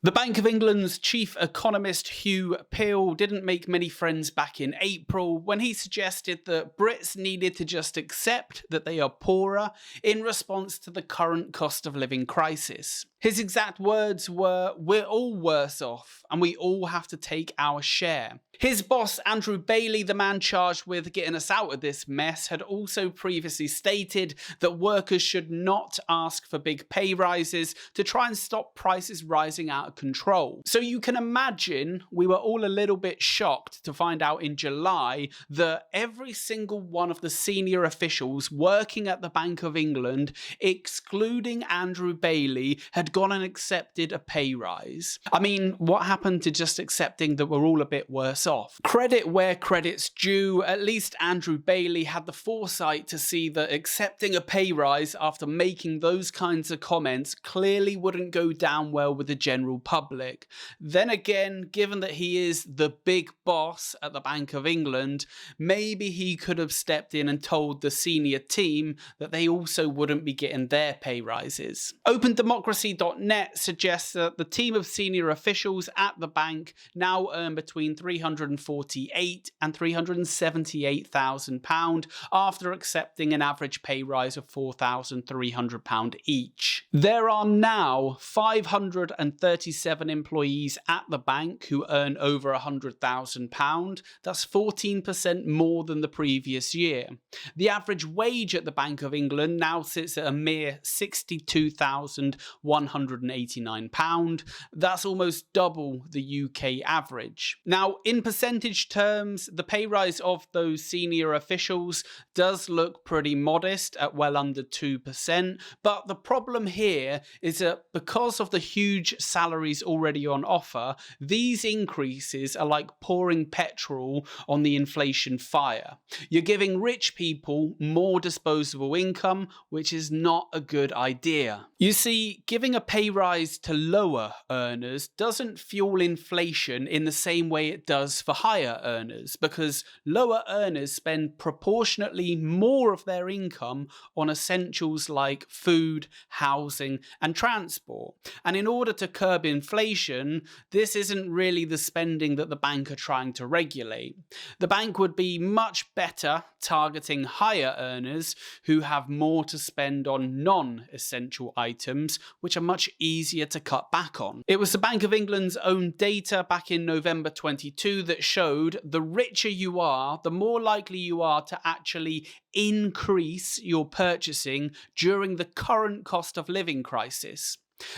The Bank of England's chief economist Hugh Peel didn't make many friends back in April when he suggested that Brits needed to just accept that they are poorer in response to the current cost of living crisis. His exact words were, "We're all worse off and we all have to take our share." His boss, Andrew Bailey, the man charged with getting us out of this mess, had also previously stated that workers should not ask for big pay rises to try and stop prices rising out of control. So you can imagine we were all a little bit shocked to find out in July that every single one of the senior officials working at the Bank of England, excluding Andrew Bailey, had gone and accepted a pay rise. I mean, what happened to just accepting that we're all a bit worse off? Credit where credit's due, at least Andrew Bailey had the foresight to see that accepting a pay rise after making those kinds of comments clearly wouldn't go down well with the general public. Then again, given that he is the big boss at the Bank of England, maybe he could have stepped in and told the senior team that they also wouldn't be getting their pay rises. OpenDemocracy.net suggests that the team of senior officials at the bank now earn between £348,000 and £378,000 after accepting an average pay rise of £4,300 each. There are now 537 employees at the bank who earn over £100,000. That's 14% more than the previous year. The average wage at the Bank of England now sits at a mere £62,189. That's almost double the UK average. Now, in percentage terms, the pay rise of those senior officials does look pretty modest at well under 2%, but the problem here is that because of the huge salaries already on offer, these increases are like pouring petrol on the inflation fire. You're giving rich people more disposable income, which is not a good idea. You see, giving a pay rise to lower earners doesn't fuel inflation in the same way it does for higher earners, because lower earners spend proportionately more of their income on essentials like food, housing, and transport. And in order to curb inflation, this isn't really the spending that the bank are trying to regulate. The bank would be much better targeting higher earners who have more to spend on non-essential items, which are much easier to cut back on. It was the Bank of England's own data back in November 22 that showed the richer you are, the more likely you are to actually increase your purchasing during the current cost of living crisis.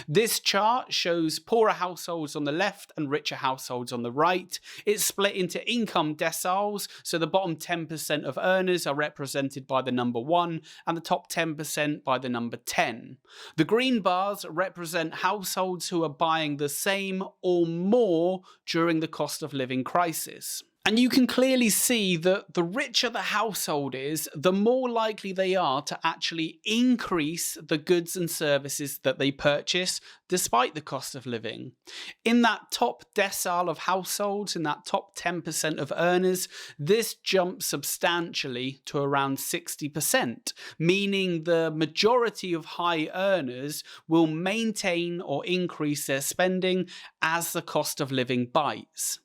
This chart shows poorer households on the left and richer households on the right. It's split into income deciles, so the bottom 10% of earners are represented by the number 1 and the top 10% by the number 10. The green bars represent households who are buying the same or more during the cost of living crisis. And you can clearly see that the richer the household is, the more likely they are to actually increase the goods and services that they purchase despite the cost of living. In that top decile of households, in that top 10% of earners, this jumps substantially to around 60%, meaning the majority of high earners will maintain or increase their spending as the cost of living bites.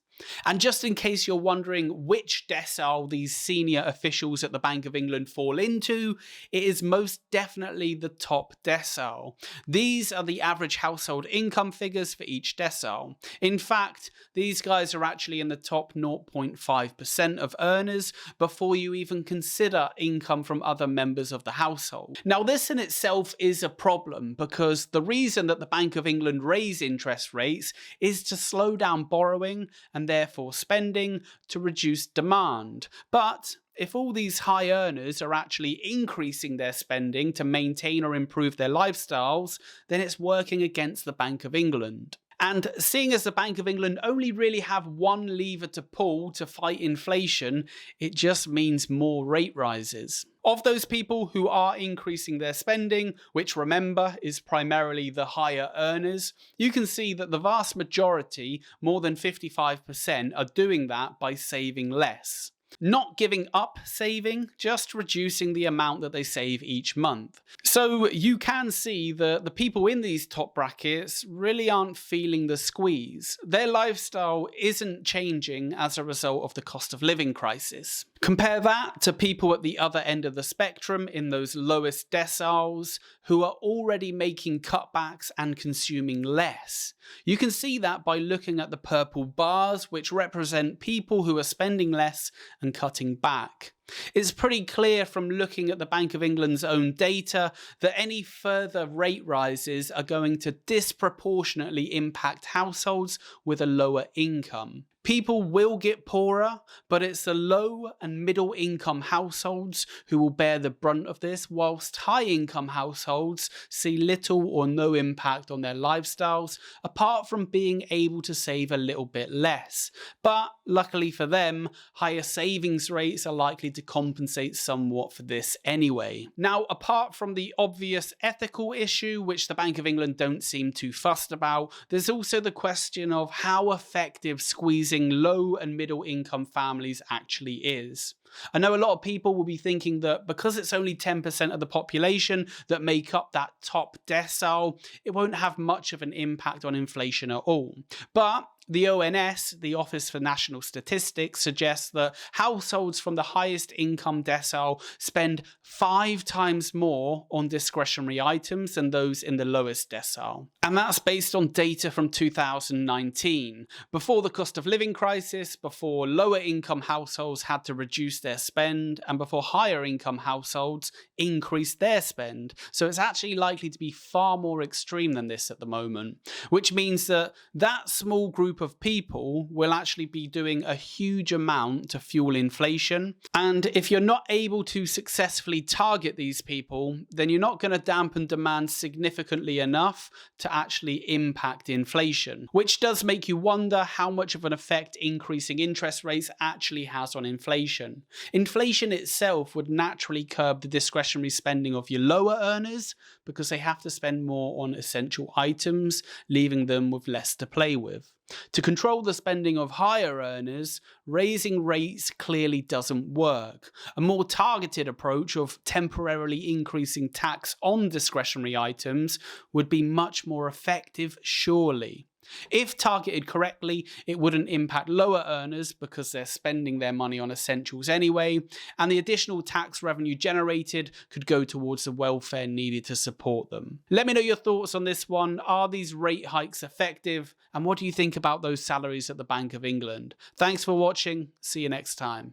And just in case you're wondering which decile these senior officials at the Bank of England fall into, it is most definitely the top decile. These are the average household income figures for each decile. In fact, these guys are actually in the top 0.5% of earners before you even consider income from other members of the household. Now, this in itself is a problem because the reason that the Bank of England raise interest rates is to slow down borrowing and therefore spending to reduce demand. But if all these high earners are actually increasing their spending to maintain or improve their lifestyles, then it's working against the Bank of England. And seeing as the Bank of England only really have one lever to pull to fight inflation, it just means more rate rises. Of those people who are increasing their spending, which remember is primarily the higher earners, you can see that the vast majority, more than 55%, are doing that by saving less. not giving up saving, just reducing the amount that they save each month. So you can see that the people in these top brackets really aren't feeling the squeeze. Their lifestyle isn't changing as a result of the cost of living crisis. Compare that to people at the other end of the spectrum in those lowest deciles who are already making cutbacks and consuming less. You can see that by looking at the purple bars, which represent people who are spending less and cutting back. It's pretty clear from looking at the Bank of England's own data that any further rate rises are going to disproportionately impact households with a lower income. People will get poorer, but it's the low and middle income households who will bear the brunt of this, whilst high income households see little or no impact on their lifestyles, apart from being able to save a little bit less. But luckily for them, higher savings rates are likely to compensate somewhat for this anyway. Now, apart from the obvious ethical issue, which the Bank of England don't seem too fussed about, there's also the question of how effective squeezing low and middle income families actually is. I know a lot of people will be thinking that because it's only 10% of the population that make up that top decile, it won't have much of an impact on inflation at all. But the ONS, the Office for National Statistics, suggests that households from the highest income decile spend 5 times more on discretionary items than those in the lowest decile. And that's based on data from 2019, before the cost of living crisis, before lower income households had to reduce their spend, and before higher income households increased their spend. So it's actually likely to be far more extreme than this at the moment, which means that that small group of people will actually be doing a huge amount to fuel inflation. And if you're not able to successfully target these people, then you're not going to dampen demand significantly enough to actually impact inflation, which does make you wonder how much of an effect increasing interest rates actually has on inflation. Inflation itself would naturally curb the discretionary spending of your lower earners because they have to spend more on essential items, leaving them with less to play with. To control the spending of higher earners, raising rates clearly doesn't work. A more targeted approach of temporarily increasing tax on discretionary items would be much more effective, surely. If targeted correctly, it wouldn't impact lower earners because they're spending their money on essentials anyway, and the additional tax revenue generated could go towards the welfare needed to support them. Let me know your thoughts on this one. Are these rate hikes effective? And what do you think about those salaries at the Bank of England? Thanks for watching. See you next time.